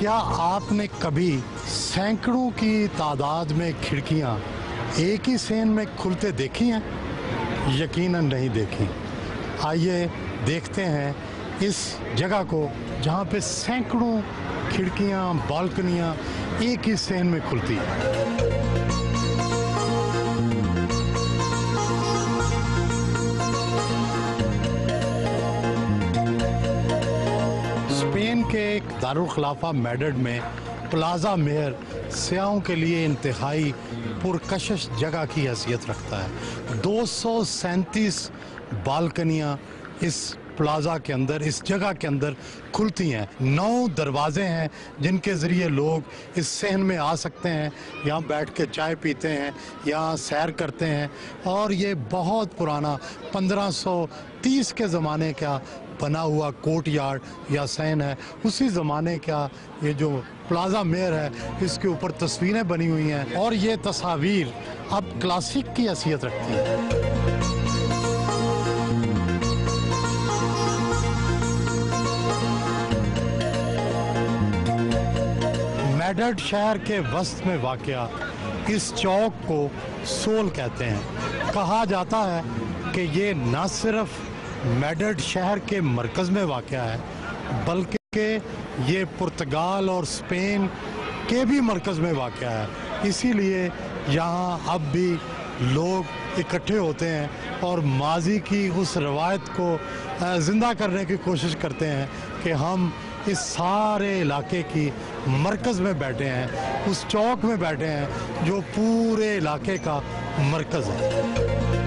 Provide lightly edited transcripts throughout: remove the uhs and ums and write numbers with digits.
क्या आपने कभी सैकड़ों की तादाद में खिड़कियां एक ही सेन में खुलते देखी हैं? यकीनन नहीं देखी। आइए देखते हैं इस जगह को जहां पे सैकड़ों खिड़कियां, बालकनियां एक ही सेन में खुलती हैं। स्पेन के एक दारुल खिलाफा मैड्रिड में प्लाजा मेयर सयाहों के लिए इंतहाई पुरकशिश जगह की हैसियत रखता है। 237 बालकनियां इस प्लाजा के अंदर, इस जगह के अंदर खुलती हैं। 9 दरवाजे हैं जिनके ज़रिए लोग इस सहन में आ सकते हैं, यहाँ बैठ के चाय पीते हैं, यहाँ सैर करते हैं। और ये बहुत पुराना 1530 के ज़माने का बना हुआ कोर्ट यार्ड या सहन है। उसी ज़माने का ये जो प्लाजा मेयर है, इसके ऊपर तस्वीरें बनी हुई हैं और ये तस्वीर अब क्लासिक की हैसियत रखती है। मैड्रिड शहर के वस्त में वाक़या इस चौक को सोल कहते हैं। कहा जाता है कि ये न सिर्फ मैड्रिड शहर के मरकज़ में वाक़या है, बल्कि ये पुर्तगाल और स्पेन के भी मरकज़ में वाक़या है। इसीलिए यहाँ अब भी लोग इकट्ठे होते हैं और माजी की उस रवायत को ज़िंदा करने की कोशिश करते हैं कि हम इस सारे इलाके की मरकज़ में बैठे हैं, उस चौक में बैठे हैं जो पूरे इलाके का मरकज़ है।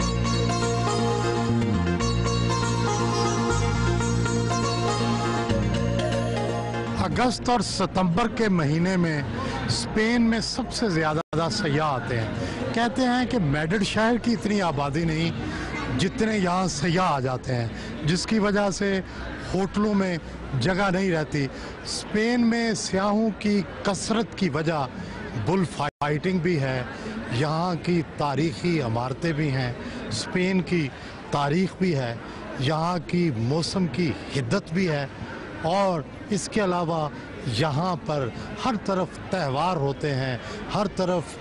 अगस्त और सितंबर के महीने में स्पेन में सबसे ज़्यादा सयाह आते हैं। कहते हैं कि मैड्रिड शहर की इतनी आबादी नहीं जितने यहाँ सयाह आ जाते हैं, जिसकी वजह से होटलों में जगह नहीं रहती। स्पेन में सयाहों की कसरत की वजह बुल फाइटिंग भी है, यहाँ की तारीख़ी इमारतें भी हैं, स्पेन की तारीख़ भी है, यहाँ की मौसम की हिद्दत भी है और इसके अलावा यहाँ पर हर तरफ त्यौहार होते हैं, हर तरफ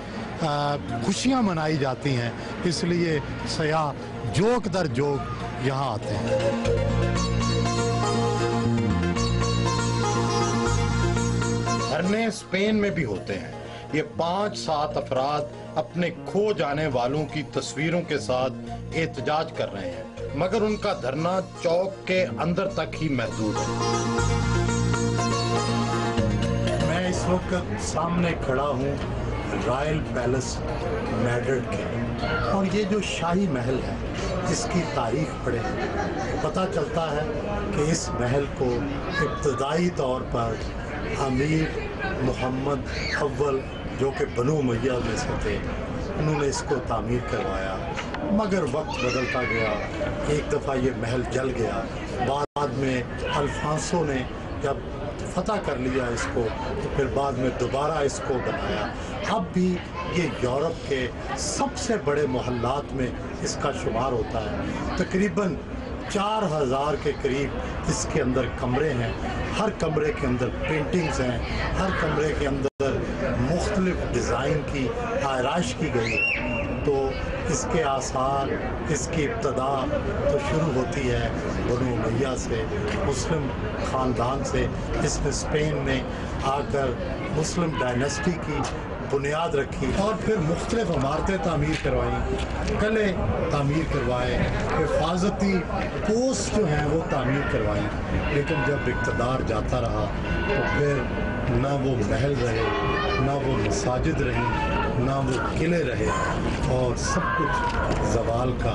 खुशियाँ मनाई जाती हैं। इसलिए सयाह जोक दर जोक यहाँ आते हैं। धरने स्पेन में भी होते हैं। ये 5-7 अफराद अपने खो जाने वालों की तस्वीरों के साथ एहतजाज कर रहे हैं, मगर उनका धरना चौक के अंदर तक ही महदूद है। मैं इस वक्त सामने खड़ा हूँ रॉयल पैलेस मैड्रिड के, और ये जो शाही महल है इसकी तारीख पढ़े पता चलता है कि इस महल को इब्तदाई तौर पर अमीर मोहम्मद अव्वल, जो कि बनु उमय्या में से थे, उन्होंने इसको तामीर करवाया। मगर वक्त बदलता गया, एक दफ़ा ये महल जल गया। बाद में अल्फांसो ने जब फतह कर लिया इसको, तो फिर बाद में दोबारा इसको बनाया। अब भी ये यूरोप के सबसे बड़े मोहल्लात में इसका शुमार होता है। तकरीबन 4000 के करीब इसके अंदर कमरे हैं। हर कमरे के अंदर पेंटिंग्स हैं, हर कमरे के अंदर मुख्तलिफ डिज़ाइन की आराइश की गई है। तो इसके आसार, इसकी इब्तदा तो शुरू होती है बनु उमैया से, मुस्लिम ख़ानदान से, जिसने स्पेन में आकर मुस्लिम डायनेस्टी की बुनियाद रखी और फिर मुख्तलिफ इमारतें तामीर करवाई, किले तामीर करवाए, हिफाजती पोस्ट जो हैं वो तामीर करवाई। लेकिन जब इक़्तिदार जाता रहा तो फिर ना वो महल रहे, ना वो मसाजिद रही, ना वो किले रहे और सब कुछ ज़वाल का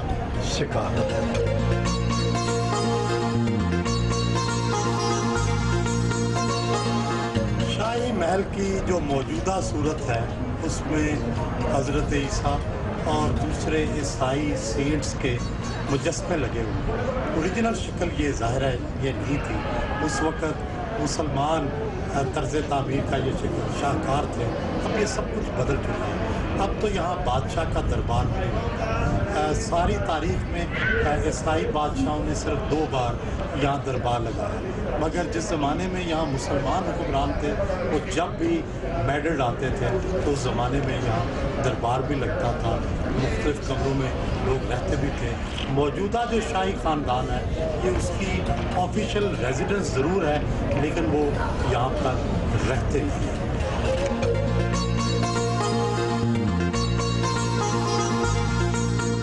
शिकार है। शाही महल की जो मौजूदा सूरत है उसमें हज़रत ईसा और दूसरे ईसाई सेंट्स के मुजस्मे लगे हुए हैं। ओरिजिनल शक्ल ये ज़ाहिर है ये नहीं थी। उस वक़्त मुसलमान तर्ज़ तामीर का ये शक्ल शाहकार थे। अब ये सब कुछ बदल चुका है। अब तो यहाँ बादशाह का दरबार नहीं होता। सारी तारीख में ईसाई बादशाहों ने सिर्फ 2 बार यहाँ दरबार लगाया, मगर जिस ज़माने में यहाँ मुसलमान हुक्मरान थे वो जब भी मेडल आते थे तो उस ज़माने में यहाँ दरबार भी लगता था, मुख्तलिफ कमरों में लोग रहते भी थे। मौजूदा जो शाही ख़ानदान है ये उसकी ऑफिशियल रेजिडेंस ज़रूर है, लेकिन वो यहाँ पर रहते नहीं हैं।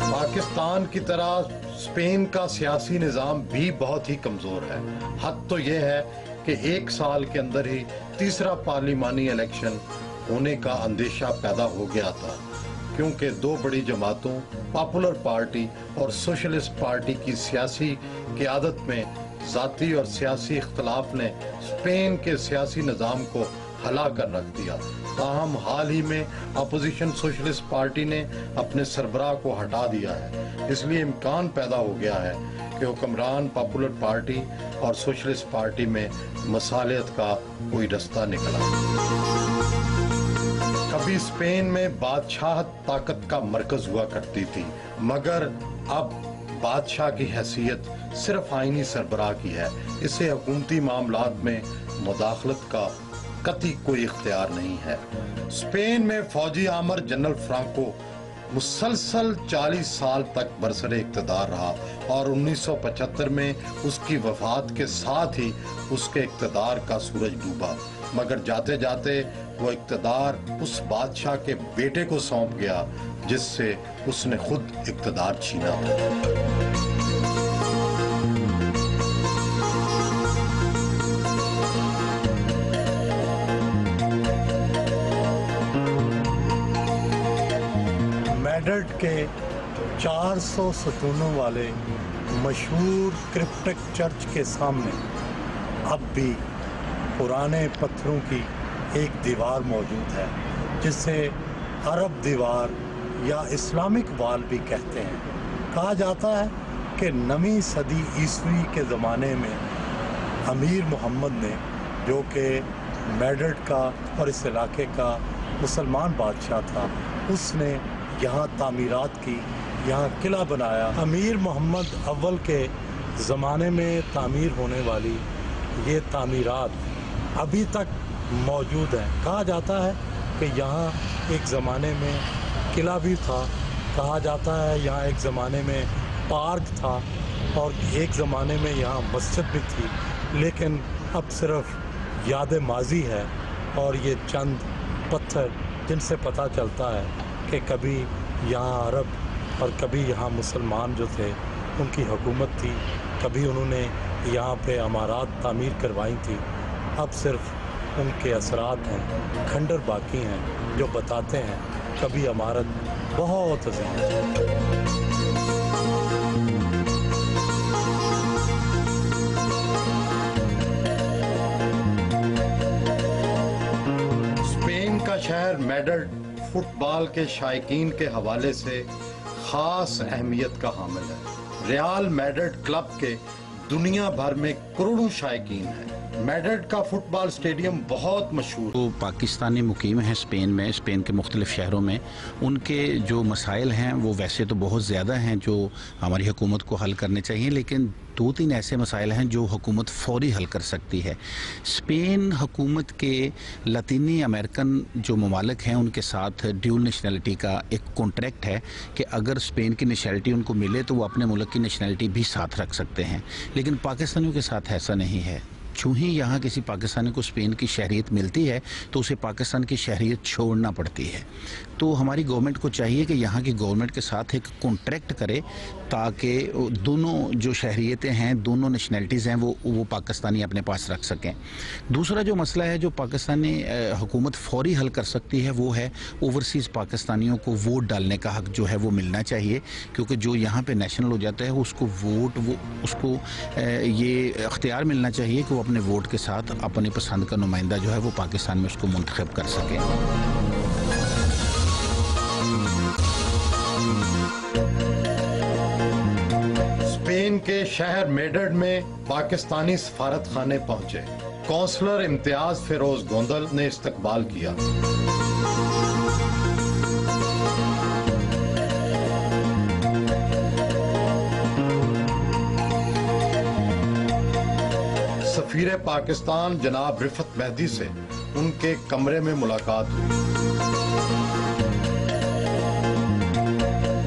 पाकिस्तान की तरह स्पेन का सियासी निज़ाम भी बहुत ही कमज़ोर है। हद तो ये है कि 1 साल के अंदर ही तीसरा पार्लिमानी इलेक्शन होने का अंदेशा पैदा हो गया था, क्योंकि 2 बड़ी जमातों पॉपुलर पार्टी और सोशलिस्ट पार्टी की सियासी क़यादत में ज़ाती और सियासी इख्तलाफ ने स्पेन के सियासी निज़ाम को हिला कर रख दिया। ताहम हाल ही में अपोजिशन सोशलिस्ट पार्टी ने अपने सरबराह को हटा दिया है, इसलिए इम्कान पैदा हो गया है कि हुक्मरान पॉपुलर पार्टी और सोशलिस्ट पार्टी में मसालियत का कोई रास्ता निकला। कभी स्पेन में बादशाहत ताकत का मरकज हुआ करती थी, मगर अब बादशाह की हैसियत सिर्फ आईनी सरबराह की है। इसे हुकूमती मामलात में मुदाखलत का कतई कोई इख्तियार नहीं है। स्पेन में फौजी आमर जनरल फ्रांको मुसलसल 40 साल तक बरसरे इक़्तिदार रहा और 1975 में उसकी वफात के साथ ही उसके इक़्तिदार का सूरज डूबा, मगर जाते जाते वो इक़्तिदार उस बादशाह के बेटे को सौंप गया जिससे उसने खुद इक़्तिदार छीना था। मेड्रिड के 400 सतूनों वाले मशहूर क्रिप्टिक चर्च के सामने अब भी पुराने पत्थरों की एक दीवार मौजूद है, जिसे अरब दीवार या इस्लामिक वाल भी कहते हैं। कहा जाता है कि 9वीं सदी ईस्वी के ज़माने में अमीर मोहम्मद ने, जो कि मेड्रिड का और इस इलाके का मुसलमान बादशाह था, उसने यहाँ तामीरात की, यहाँ किला बनाया। अमीर मोहम्मद अव्वल के ज़माने में तामीर होने वाली ये तामीरात अभी तक मौजूद हैं। कहा जाता है कि यहाँ एक ज़माने में किला भी था, कहा जाता है यहाँ एक ज़माने में पार्क था और एक ज़माने में यहाँ मस्जिद भी थी, लेकिन अब सिर्फ याद माजी है और ये चंद पत्थर जिनसे पता चलता है कि कभी यहाँ अरब और कभी यहाँ मुसलमान जो थे उनकी हुकूमत थी, कभी उन्होंने यहाँ पे इमारत तामीर करवाई थी। अब सिर्फ उनके असरात हैं, खंडर बाकी हैं जो बताते हैं कभी इमारत बहुत अजीम है। शहर मेड्रिड फुटबॉल के शायकीन के हवाले से खास अहमियत का हामिल है। रियल मेड्रिड क्लब के दुनिया भर में करोड़ों शायकीन हैं। मैड्रिड का फुटबॉल स्टेडियम बहुत मशहूर। तो पाकिस्तानी मुकीम हैं स्पेन में, स्पेन के मुख्तलिफ शहरों में, उनके जो मसाइल हैं वो वैसे तो बहुत ज़्यादा हैं जो हमारी हुकूमत को हल करने चाहिए, लेकिन 2-3 ऐसे मसाइल हैं जो हुकूमत फौरी हल कर सकती है। स्पेन हुकूमत के लतीनी अमेरिकन जो ममालिक हैं उनके साथ ड्यूल नेशनलिटी का एक कॉन्ट्रैक्ट है कि अगर स्पेन की नेशनलिटी उनको मिले तो वो अपने मुल्क की नेशनलिटी भी साथ रख सकते हैं, लेकिन पाकिस्तानियों के साथ ऐसा नहीं है। चूँ ही यहाँ किसी पाकिस्तानी को स्पेन की शहरियत मिलती है तो उसे पाकिस्तान की शहरियत छोड़ना पड़ती है। तो हमारी गवर्नमेंट को चाहिए कि यहाँ की गवर्नमेंट के साथ एक कॉन्ट्रैक्ट करे ताकि दोनों जो शहरियतें हैं, दोनों नेशनलिटीज़ हैं, वो पाकिस्तानी अपने पास रख सकें। दूसरा जो मसला है जो पाकिस्तानी हुकूमत फौरी हल कर सकती है वो है ओवरसीज़ पाकिस्तानियों को वोट डालने का हक जो है वो मिलना चाहिए, क्योंकि जो यहाँ पर नेशनल हो जाता है उसको वोट उसको ये अख्तियार मिलना चाहिए कि वो अपने वोट के साथ अपनी पसंद का नुमाइंदा जो है वो पाकिस्तान में उसको मुंतखब कर सके। स्पेन के शहर मैड्रिड में पाकिस्तानी सफारत खाने पहुंचे। कौंसलर इम्तियाज फिरोज गोंदल ने इस्तकबाल किया। सफीर पाकिस्तान जनाब रिफत मेहदी से उनके कमरे में मुलाकात हुई।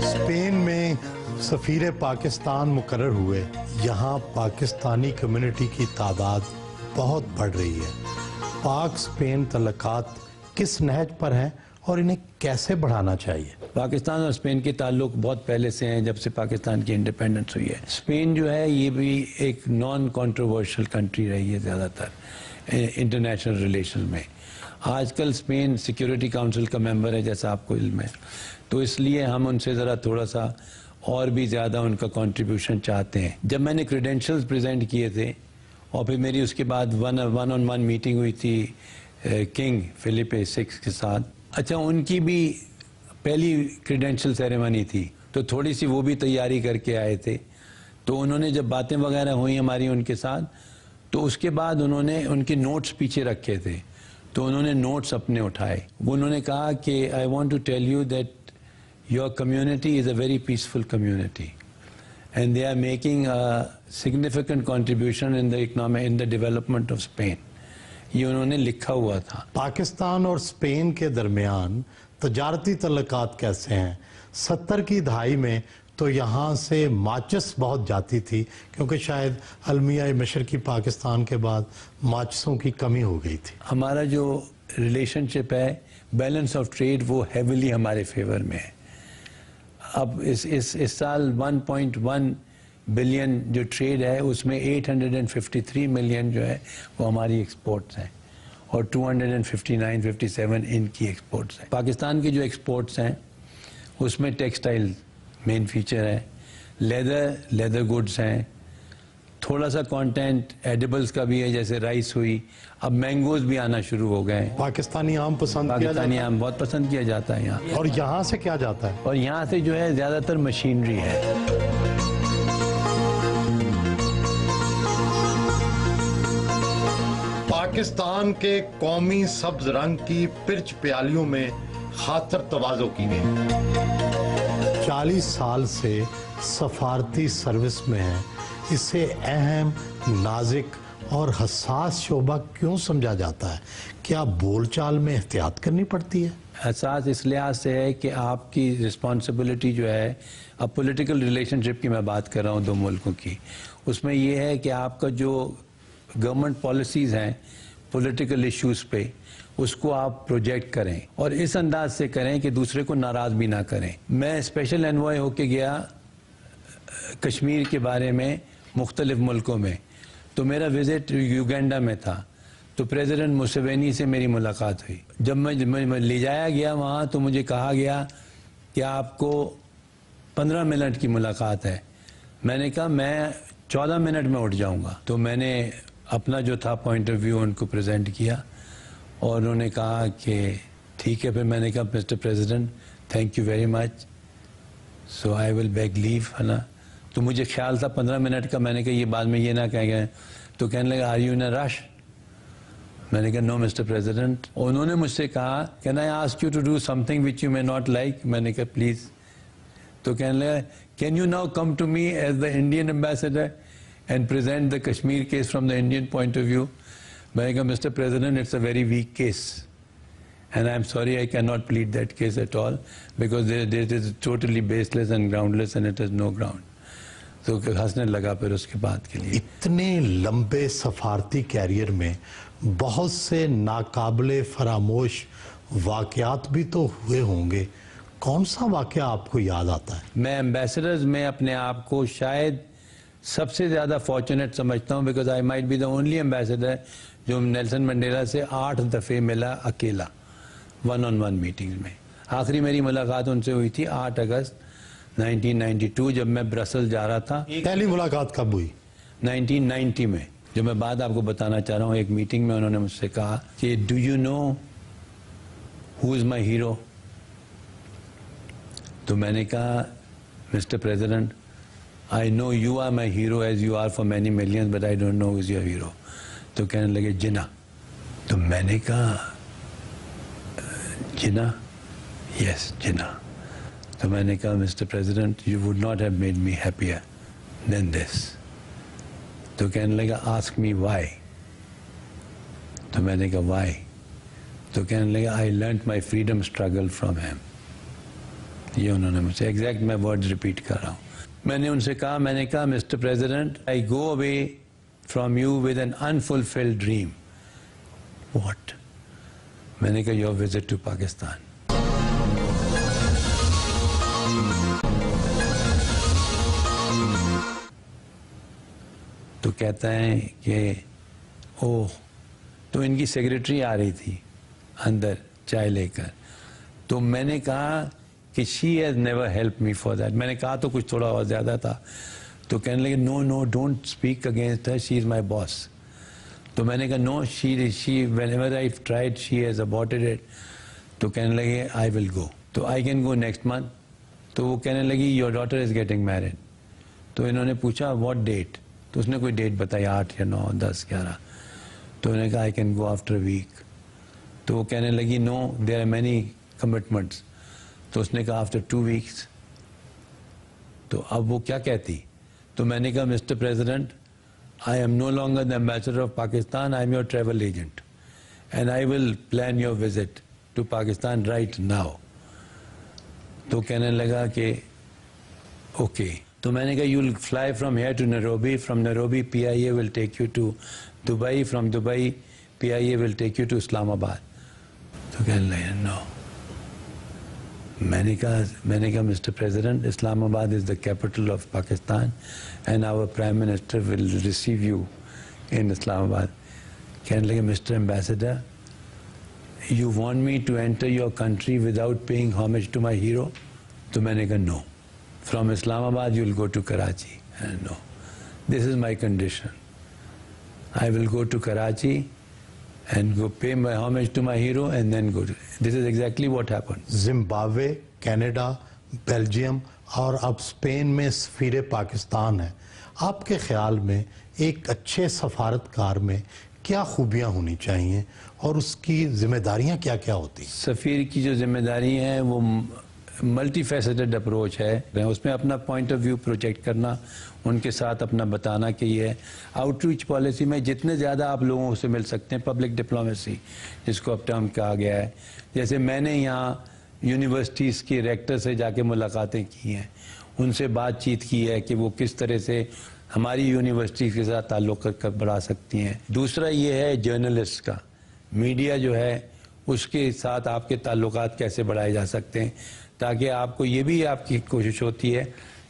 स्पेन में सफीर पाकिस्तान मुकर्रर हुए। यहाँ पाकिस्तानी कम्युनिटी की तादाद बहुत बढ़ रही है। पाक स्पेन तल्लुकात किस नहज पर हैं और इन्हें कैसे बढ़ाना चाहिए? पाकिस्तान और स्पेन के ताल्लुक बहुत पहले से हैं, जब से पाकिस्तान की इंडिपेंडेंस हुई है। स्पेन जो है ये भी एक नॉन कंट्रोवर्शियल कंट्री रही है ज़्यादातर इंटरनेशनल रिलेशन में। आजकल स्पेन सिक्योरिटी काउंसिल का मेंबर है, जैसा आपको इल्म है, तो इसलिए हम उनसे ज़रा थोड़ा सा और भी ज़्यादा उनका कंट्रीब्यूशन चाहते हैं। जब मैंने क्रेडेंशियल्स प्रेजेंट किए थे और फिर मेरी उसके बाद वन ऑन वन मीटिंग हुई थी किंग फिलिप VI के साथ। अच्छा, उनकी भी पहली क्रेडेंशियल सेरेमनी थी तो थोड़ी सी वो भी तैयारी करके आए थे। तो उन्होंने जब बातें वगैरह हुई हमारी उनके साथ, तो उसके बाद उन्होंने उनके नोट्स पीछे रखे थे, तो उन्होंने नोट्स अपने उठाए। वो उन्होंने कहा कि I want to tell you that your community is a very peaceful community and they are making a significant contribution in the development of Spain. ये उन्होंने लिखा हुआ था। पाकिस्तान और स्पेन के दरमियान तजारती तल्लुकात कैसे हैं? 70 की दहाई में तो यहाँ से माचिस बहुत जाती थी, क्योंकि शायद अलमिया मशरकी पाकिस्तान के बाद माचिसों की कमी हो गई थी। हमारा जो रिलेशनशिप है, बैलेंस ऑफ ट्रेड, वो हेविली हमारे फेवर में है। अब इस साल 1.1 बिलियन जो ट्रेड है उसमें 853 मिलियन जो है वो हमारी एक्सपोर्ट्स हैं और 259-57 इनकी एक्सपोर्ट्स हैं। पाकिस्तान की जो एक्सपोर्ट्स हैं उसमें टेक्सटाइल मेन फीचर है, लेदर गुड्स हैं, थोड़ा सा कंटेंट एडिबल्स का भी है, जैसे राइस हुई, अब मैंगोज भी आना शुरू हो गए हैं। पाकिस्तानी आम पसंद किया जाता है? पाकिस्तानी आम बहुत पसंद किया जाता है यहाँ। और यहाँ से क्या जाता है? और यहाँ से जो है ज़्यादातर मशीनरी है। पाकिस्तान के कौमी सब्ज रंग की पिर्च प्यालियों में खातर तवाज़ो की गई। 40 साल से सफारती सर्विस में है। इसे अहम, नाजुक और हसास शोबा क्यों समझा जाता है? क्या बोलचाल में एहतियात करनी पड़ती है? हसास इस लिहाज से है कि आपकी रिस्पॉन्सिबिलिटी जो है, अब पॉलिटिकल रिलेशनशिप की मैं बात कर रहा हूँ दो मुल्कों की, उसमें ये है कि आपका जो गवर्नमेंट पॉलिसीज़ हैं पॉलिटिकल इश्यूज़ पे, उसको आप प्रोजेक्ट करें और इस अंदाज से करें कि दूसरे को नाराज़ भी ना करें। मैं स्पेशल एनवॉय होके गया कश्मीर के बारे में मुख्तलिफ मुल्कों में, तो मेरा विज़िट युगांडा में था, तो प्रेसिडेंट मुसेवेनी से मेरी मुलाकात हुई। जब मैं ले जाया गया वहाँ तो मुझे कहा गया कि आपको 15 मिनट की मुलाकात है। मैंने कहा मैं 14 मिनट में उठ जाऊँगा। तो मैंने अपना जो था पॉइंट ऑफ व्यू उनको प्रेजेंट किया और उन्होंने कहा कि ठीक है। फिर मैंने कहा Mister President thank you very much, so I will beg leave, है ना। तो मुझे ख्याल था 15 मिनट का, मैंने कहा ये बाद में ये ना कहेंगे। तो कहने लगा are you in a rush? मैंने कहा नो मिस्टर प्रेसिडेंट। उन्होंने मुझसे कहा can I ask you to do something which you may not like. मैंने कहा प्लीज। तो कहने लगा can you now come to me as the Indian ambassador and present the Kashmir case from the Indian point of view. मैंने कहा Mister President it's a very weak case and I am sorry I cannot plead that case at all because it is totally baseless and groundless and it has no ground. तो हंसने लगा फिर उसके बाद के लिए। इतने लंबे सफारती कैरियर में बहुत से नाकाबिले फरामोश वाकयात भी तो हुए होंगे, कौन सा वाकया आपको याद आता है? मैं एम्बेसडर्स में अपने आप को शायद सबसे ज़्यादा फॉर्चुनेट समझता हूँ because I might be the only ambassador जो नेल्सन मंडेला से 8 दफ़े मिला अकेला, 1-on-1 मीटिंग्स में। आखिरी मेरी मुलाकात उनसे हुई थी 8 अगस्त 1992 जब मैं ब्रसल जा रहा था। पहली मुलाकात कब हुई? 1990 में। जो मैं बात आपको बताना चाह रहा हूँ, एक मीटिंग में उन्होंने मुझसे कहा कि do you know who is my hero. तो मैंने कहा Mister President I know you are my hero as you are for many millions but I don't know who is your hero. तो कहने लगे जिन्ना। तो मैंने कहा जिन्ना, यस जिन्ना। तो मैंने कहा Mister president you would not have made me happier than this. तो कहने लगा आस्क मी व्हाई। तो मैंने कहा व्हाई। तो कहने लगा I learned my freedom struggle from him. ये उन्होंने मुझसे एग्जैक्ट मैं वर्ड्स रिपीट कर रहा हूँ। मैंने उनसे कहा, मैंने कहा Mister President I go away from you with an unfulfilled dream. What? मैंने कहा योर विजिट टू पाकिस्तान। तो कहता है कि ओह, तो इनकी सेक्रेटरी आ रही थी अंदर चाय लेकर। तो मैंने कहा कि she has never help me for that. मैंने कहा तो कुछ थोड़ा और ज़्यादा था। तो कहने लगे no no don't speak against her, she is my boss. तो मैंने कहा no she whenever I tried she has aborted it. तो कहने लगे आई विल गो। तो I can go next month. तो वो कहने लगी your daughter is getting married. तो इन्होंने पूछा व्हाट डेट। तो उसने कोई डेट बताई 8 या 9 10 11। तो उन्होंने कहा I can go after a week. तो वो कहने लगी no there are many commitments. तो उसने कहा आफ्टर 2 वीक्स। तो अब वो क्या कहती। तो मैंने कहा Mister President I am no longer the ambassador of Pakistan, I am your travel agent and I will plan your visit to Pakistan right now. तो कहने लगा कि ओके। तो मैंने कहा you will fly from here to Nairobi, from Nairobi PIA will take you to Dubai, from Dubai PIA will take you to Islamabad. तो कहने लगे नो। मैंने कहा Mister President Islamabad is the capital of Pakistan and our prime minister will receive you in Islamabad. कहने लगे Mister ambassador you want me to enter your country without paying homage to my hero. तो मैंने कहा no, from Islamabad you will go to Karachi. No, this is my condition, I will go to Karachi and go pay my homage to my hero and then go to, this is exactly what happened. Zimbabwe, Canada, Belgium और अब Spain में सफीर पाकिस्तान है। आपके ख्याल में एक अच्छे सफारतकार में क्या खूबियां होनी चाहिए और उसकी जिम्मेदारियां क्या क्या होती हैं? सफ़ीर की जो जिम्मेदारी है वो मल्टी फैसेटेड अप्रोच है। उसमें अपना पॉइंट ऑफ व्यू प्रोजेक्ट करना, उनके साथ अपना बताना कि ये आउटरीच पॉलिसी में जितने ज़्यादा आप लोगों से मिल सकते हैं, पब्लिक डिप्लोमेसी जिसको अब टर्म कहा गया है। जैसे मैंने यहाँ यूनिवर्सिटीज़ के रेक्टर से जाके मुलाकातें की हैं, उनसे बातचीत की है कि वो किस तरह से हमारी यूनिवर्सिटी के साथ ताल्लुक़ बढ़ा सकती हैं। दूसरा ये है जर्नलिस्ट का, मीडिया जो है उसके साथ आपके ताल्लुकात कैसे बढ़ाए जा सकते हैं, ताकि आपको ये भी आपकी कोशिश होती है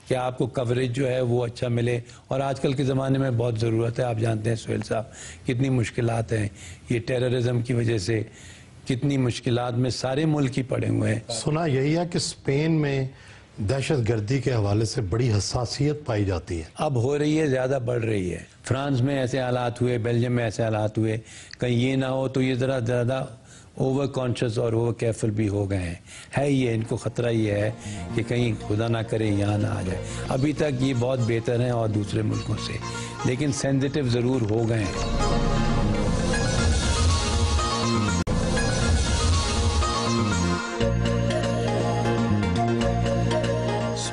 कि आपको कवरेज जो है वो अच्छा मिले। और आजकल के ज़माने में बहुत ज़रूरत है। आप जानते हैं सुहेल साहब कितनी मुश्किलात हैं, ये टेररिज्म की वजह से कितनी मुश्किलात में सारे मुल्क ही पड़े हुए हैं। सुना यही है कि स्पेन में दहशतगर्दी के हवाले से बड़ी हसासियत पाई जाती है। अब हो रही है, ज़्यादा बढ़ रही है। फ्रांस में ऐसे हालात हुए, बेल्जियम में ऐसे हालात हुए, कहीं ये ना हो तो ये ज़रा ज़्यादा ओवर कॉन्शियस और ओवर केयरफुल भी हो गए हैं। है ये, इनको ख़तरा ये है कि कहीं खुदा ना करे यहाँ ना आ जाए। अभी तक ये बहुत बेहतर हैं और दूसरे मुल्कों से, लेकिन सेंसिटिव ज़रूर हो गए हैं।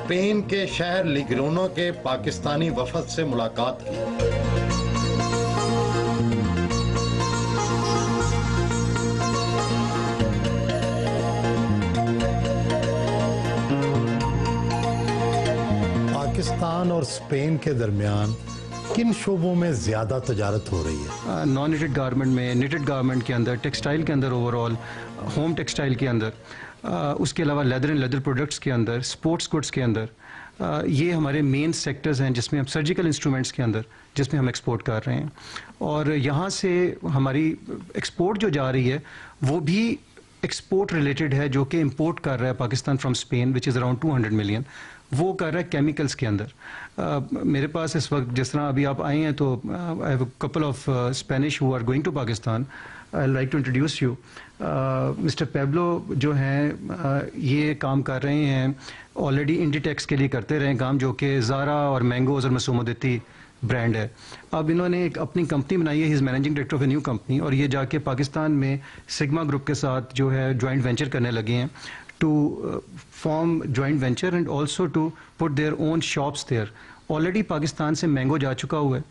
स्पेन के शहर लिग्रोना के पाकिस्तानी वफद से मुलाकात की। पाकिस्तान और स्पेन के दरमियान किन शोबों में ज्यादा तजारत हो रही है? नॉन निटेड गारमेंट में, निटेड गारमेंट के अंदर, टेक्सटाइल के अंदर, ओवरऑल होम टेक्सटाइल के अंदर, उसके अलावा लेदर एंड लेदर प्रोडक्ट्स के अंदर, स्पोर्ट्स गुड्स के अंदर, ये हमारे मेन सेक्टर्स हैं जिसमें हम सर्जिकल इंस्ट्रूमेंट्स के अंदर जिसमें हम एक्सपोर्ट कर रहे हैं। और यहाँ से हमारी एक्सपोर्ट जो जा रही है वो भी एक्सपोर्ट रिलेटेड है, जो कि इंपोर्ट कर रहा है Pakistan from Spain which is around 200 million, वो कर रहा है केमिकल्स के अंदर। मेरे पास इस वक्त जिस तरह अभी आप आए हैं तो I have a couple of Spanish who are going to Pakistan. I like to introduce you Mister Pablo जो हैं ये काम कर रहे हैं ऑलरेडी इंडीटेक्स के लिए करते रहे काम, जो कि ज़ारा और मैंगोज़ और मसूमोदती ब्रांड है। अब इन्होंने एक अपनी कंपनी बनाई है, he is managing director of a new company, और ये जाके पाकिस्तान में सिग्मा ग्रुप के साथ जो है जॉइंट वेंचर करने लगे हैं to form joint venture and also to put their own shops there. Already Pakistan से मैंगो जा चुका हुआ है,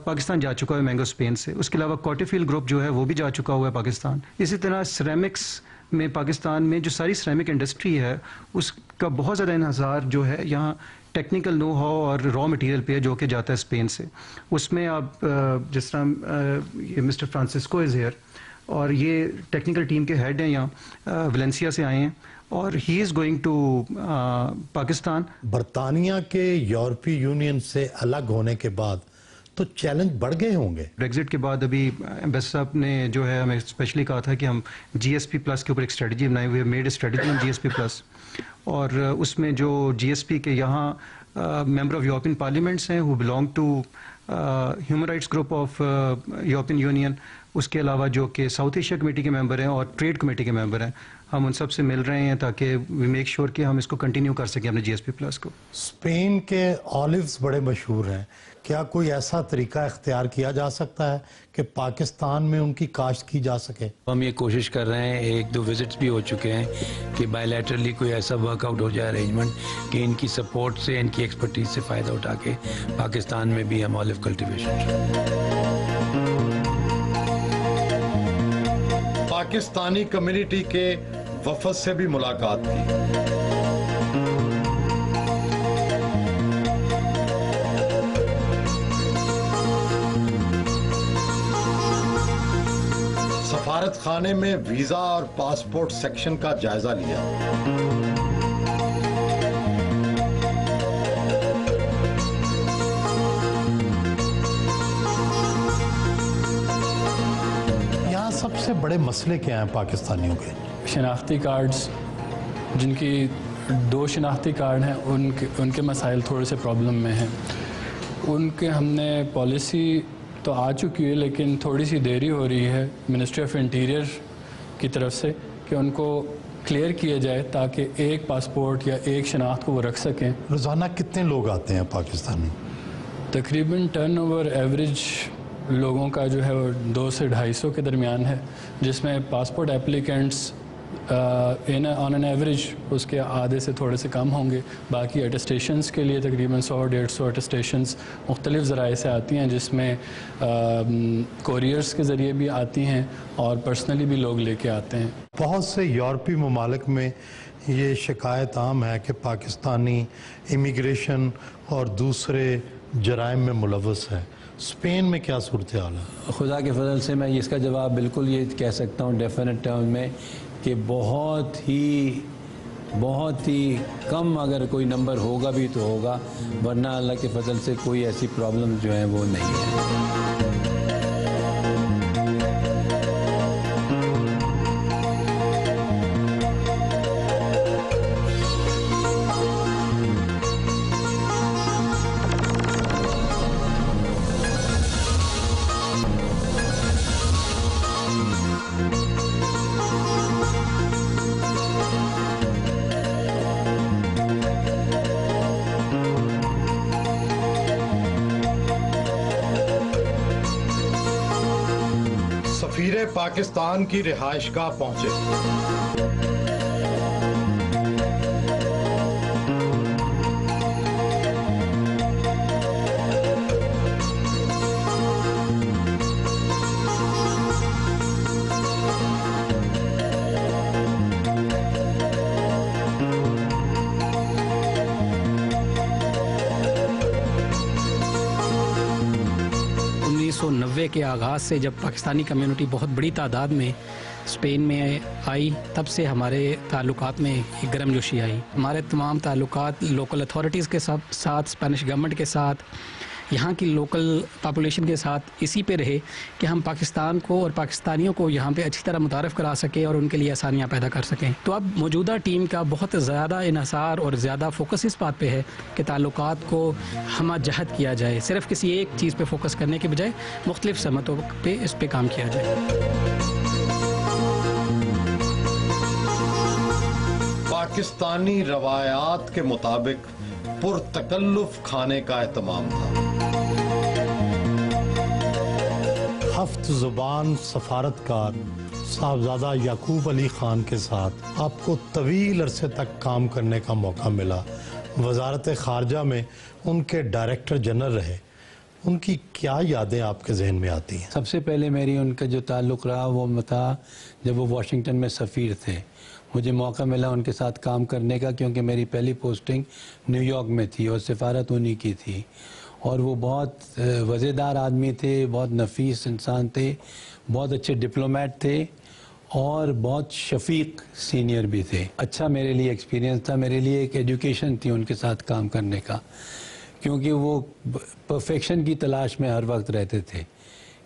पाकिस्तान जा चुका है मैंगो स्पेन से। उसके अलावा कॉटेफील ग्रुप जो है वो भी जा चुका हुआ है पाकिस्तान। इसी तरह सिरेमिक्स में पाकिस्तान में जो सारी सिरेमिक इंडस्ट्री है उसका बहुत ज़्यादा इन्हिसार जो है यहाँ टेक्निकल नो हाउ और रॉ मटेरियल पे जो कि जाता है स्पेन से। उसमें आप जिस तरह ये मिस्टर फ्रांसिस्को इज़ हेयर और ये टेक्निकल टीम के हेड हैं, यहाँ वेलेंसिया से आए हैं और he is going to Pakistan. बरतानिया के यूरोपीय यूनियन से अलग होने के बाद तो चैलेंज बढ़ गए होंगे। ब्रेग्जिट के बाद अभी एम्बेसडर साहब ने जो है हमें स्पेशली कहा था कि हम GSP प्लस के ऊपर एक स्ट्रेटजी बनाई हुई है, made strategy on GSP plus, और उसमें जो GSP के यहाँ मेंबर ऑफ यूरोपियन पार्लियामेंट्स हैं who belong to human rights group of European Union, उसके अलावा जो कि साउथ एशिया कमेटी के मेंबर हैं और ट्रेड कमेटी के मेंबर हैं, हम उन सब से मिल रहे हैं ताकि वी मेक श्योर कि हम इसको कंटिन्यू कर सकें अपने GSP प्लस को। स्पेन के ऑलिव्स बड़े मशहूर हैं, क्या कोई ऐसा तरीका इख्तियार किया जा सकता है कि पाकिस्तान में उनकी काश्त की जा सके? हम ये कोशिश कर रहे हैं, 1-2 विजिट्स भी हो चुके हैं कि बायलैटरली कोई ऐसा वर्कआउट हो जाए अरेंजमेंट कि इनकी सपोर्ट से, इनकी एक्सपर्टीज से फ़ायदा उठा के पाकिस्तान में भी हम ऑलिव कल्टिवेशन। पाकिस्तानी कम्युनिटी के वफद से भी मुलाकात की। सफारत खाने में वीजा और पासपोर्ट सेक्शन का जायजा लिया। यहाँ सबसे बड़े मसले क्या हैं पाकिस्तानियों के? शनाख्ती कार्ड्स, जिनकी 2 शनाख्ती कार्ड हैं उनके मसाइल थोड़े से प्रॉब्लम में हैं। उनके हमने पॉलिसी तो आ चुकी है लेकिन थोड़ी सी देरी हो रही है मिनिस्ट्री ऑफ इंटीरियर की तरफ से कि उनको क्लियर किया जाए ताकि एक पासपोर्ट या एक शनाख्त को वो रख सकें। रोज़ाना कितने लोग आते हैं पाकिस्तान में? तकरीबन टर्नओवर एवरेज लोगों का जो है वो 200 से 250 के दरमियान है, जिसमें passport applicants on an average उसके आधे से थोड़े से कम होंगे। बाकी अटेस्टेशंस के लिए तकरीबन 100-150 अटेस्टेशंस मुख्तलिफ ज़राए से आती हैं, जिसमें कोरियर्स के ज़रिए भी आती हैं और पर्सनली भी लोग लेके आते हैं। बहुत से यूरोपीय ममालिक में ये शिकायत आम है कि पाकिस्तानी इमिग्रेशन और दूसरे जराइम में मुलव्वस है। स्पेन में क्या सूरत हाल है? खुदा के फजल से मैं इसका जवाब बिल्कुल ये कह सकता हूँ डेफिनेट टर्म में कि बहुत ही कम, अगर कोई नंबर होगा भी तो होगा, वरना अल्लाह के फजल से कोई ऐसी प्रॉब्लम जो है वो नहीं है। सफीरे पाकिस्तान की रिहाइशगाह पहुंचे। के आगाज़ से जब पाकिस्तानी कम्युनिटी बहुत बड़ी तादाद में स्पेन में आई, तब से हमारे ताल्लुकात में एक गर्मजोशी आई। हमारे तमाम ताल्लुकात लोकल अथॉरिटीज़ के साथ, स्पेनिश गवर्नमेंट के साथ, यहाँ की लोकल पॉपुलेशन के साथ इसी पे रहे कि हम पाकिस्तान को और पाकिस्तानियों को यहाँ पे अच्छी तरह मुतारफ़ करा सकें और उनके लिए आसानियाँ पैदा कर सकें। तो अब मौजूदा टीम का बहुत ज़्यादा इन्हसार और ज़्यादा फोकस इस बात पे है कि ताल्लुकात को हम जहद किया जाए, सिर्फ किसी एक चीज़ पे फोकस करने के बजाय मुख्तलिफ समतों पे इस पे काम किया जाए। पाकिस्तानी रवायात के मुताबिक पुरतकल्लुफ खाने का एहतमाम था। हफ्त ज़ुबान सफारतकार साहबजादा याकूब अली ख़ान के साथ आपको तवील अरसे तक काम करने का मौका मिला। वजारत ख़ारजा में उनके डायरेक्टर जनरल रहे, उनकी क्या यादें आपके जहन में आती हैं? सबसे पहले मेरी उनका जो ताल्लुक़ रहा वो था जब वो वाशिंगटन में सफ़ीर थे। मुझे मौका मिला उनके साथ काम करने का, क्योंकि मेरी पहली पोस्टिंग न्यूयॉर्क में थी और सिफारत उन्हीं की थी। और वो बहुत वज़ेदार आदमी थे, बहुत नफीस इंसान थे, बहुत अच्छे डिप्लोमेट थे और बहुत शफीक सीनियर भी थे। अच्छा मेरे लिए एक्सपीरियंस था, मेरे लिए एक एजुकेशन थी उनके साथ काम करने का, क्योंकि वो परफेक्शन की तलाश में हर वक्त रहते थे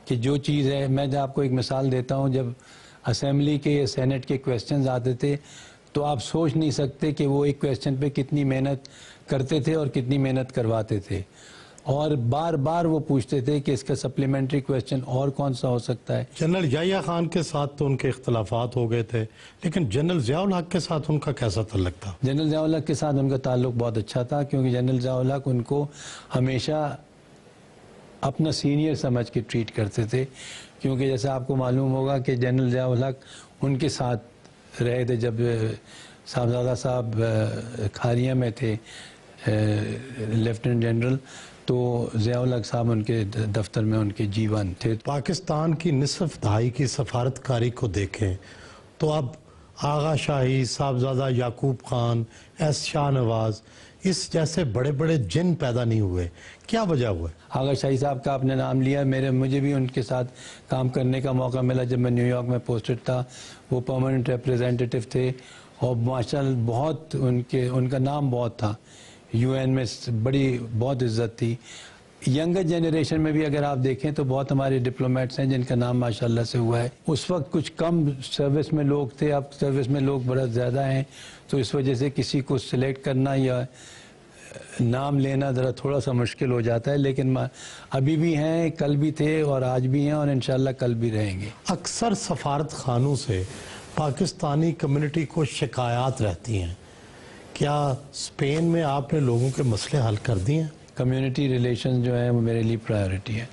कि जो चीज़ है। मैं आपको एक मिसाल देता हूँ, जब असेंबली के या सेनेट के क्वेश्चंस आते थे तो आप सोच नहीं सकते कि वो एक क्वेश्चन पे कितनी मेहनत करते थे और कितनी मेहनत करवाते थे। और बार बार वो पूछते थे कि इसका सप्लीमेंट्री क्वेश्चन और कौन सा हो सकता है। जनरल याह्या खान के साथ तो उनके इख्तलाफात हो गए थे, लेकिन जनरल ज़िया-उल हक के साथ उनका कैसा ताल्लुक था? जनरल ज़िया-उल हक के साथ उनका ताल्लुक बहुत अच्छा था, क्योंकि जनरल ज़िया-उल हक उनको हमेशा अपना सीनियर समझ के ट्रीट करते थे। क्योंकि जैसे आपको मालूम होगा कि जनरल ज़िया-उल हक उनके साथ रहे थे जब साहबजादा साहब खारिया में थे लेफ्टिनेंट जनरल, तो ज़िया-उल हक साहब उनके दफ्तर में उनके जीवन थे। पाकिस्तान की निसफ दहाई की सफारतकारी को देखें तो अब आगा शाही, साहबजादा याकूब खान, एस शाह नवाज, इस जैसे बड़े बड़े जिन पैदा नहीं हुए, क्या वजह हुआ? आगा शाही साहब का आपने नाम लिया, मुझे भी उनके साथ काम करने का मौका मिला जब मैं न्यूयॉर्क में पोस्टेड था। वो परमानेंट रिप्रेजेंटेटिव थे और माशाअल्लाह बहुत उनका नाम बहुत था, यूएन में बहुत इज्जत थी। यंगर जनरेशन में भी अगर आप देखें तो बहुत हमारे डिप्लोमेट्स हैं जिनका नाम माशाल्लाह से हुआ है। उस वक्त कुछ कम सर्विस में लोग थे, अब सर्विस में लोग बड़ा ज़्यादा हैं, तो इस वजह से किसी को सिलेक्ट करना या नाम लेना ज़रा थोड़ा सा मुश्किल हो जाता है। लेकिन अभी भी हैं, कल भी थे और आज भी हैं और इंशाल्लाह कल भी रहेंगे। अक्सर सफारत खानों से पाकिस्तानी कम्युनिटी को शिकायत रहती हैं, क्या स्पेन में आपने लोगों के मसले हल कर दिए हैं? कम्युनिटी रिलेशन जो है वो मेरे लिए प्रायोरिटी है।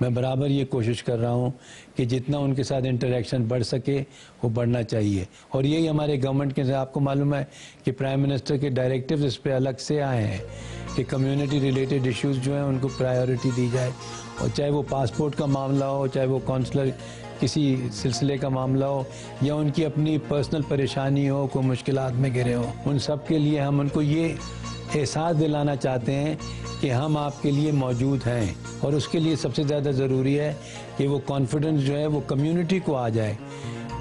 मैं बराबर ये कोशिश कर रहा हूँ कि जितना उनके साथ इंटरेक्शन बढ़ सके वो बढ़ना चाहिए। और यही हमारे गवर्नमेंट के, आपको मालूम है कि प्राइम मिनिस्टर के डायरेक्टिव्स इस पर अलग से आए हैं कि कम्युनिटी रिलेटेड इश्यूज़ जो हैं उनको प्रायोरिटी दी जाए। और चाहे वो पासपोर्ट का मामला हो, चाहे वो कौंसलर किसी सिलसिले का मामला हो, या उनकी अपनी पर्सनल परेशानी हो, कोई मुश्किलात में घिरे हो, उन सब के लिए हम उनको ये एहसास दिलाना चाहते हैं कि हम आपके लिए मौजूद हैं। और उसके लिए सबसे ज़्यादा ज़रूरी है कि वो कॉन्फिडेंस जो है वो कम्युनिटी को आ जाए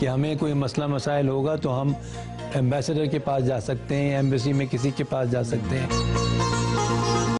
कि हमें कोई मसला मसाइल होगा तो हम एम्बेसडर के पास जा सकते हैं, एम्बेसी में किसी के पास जा सकते हैं।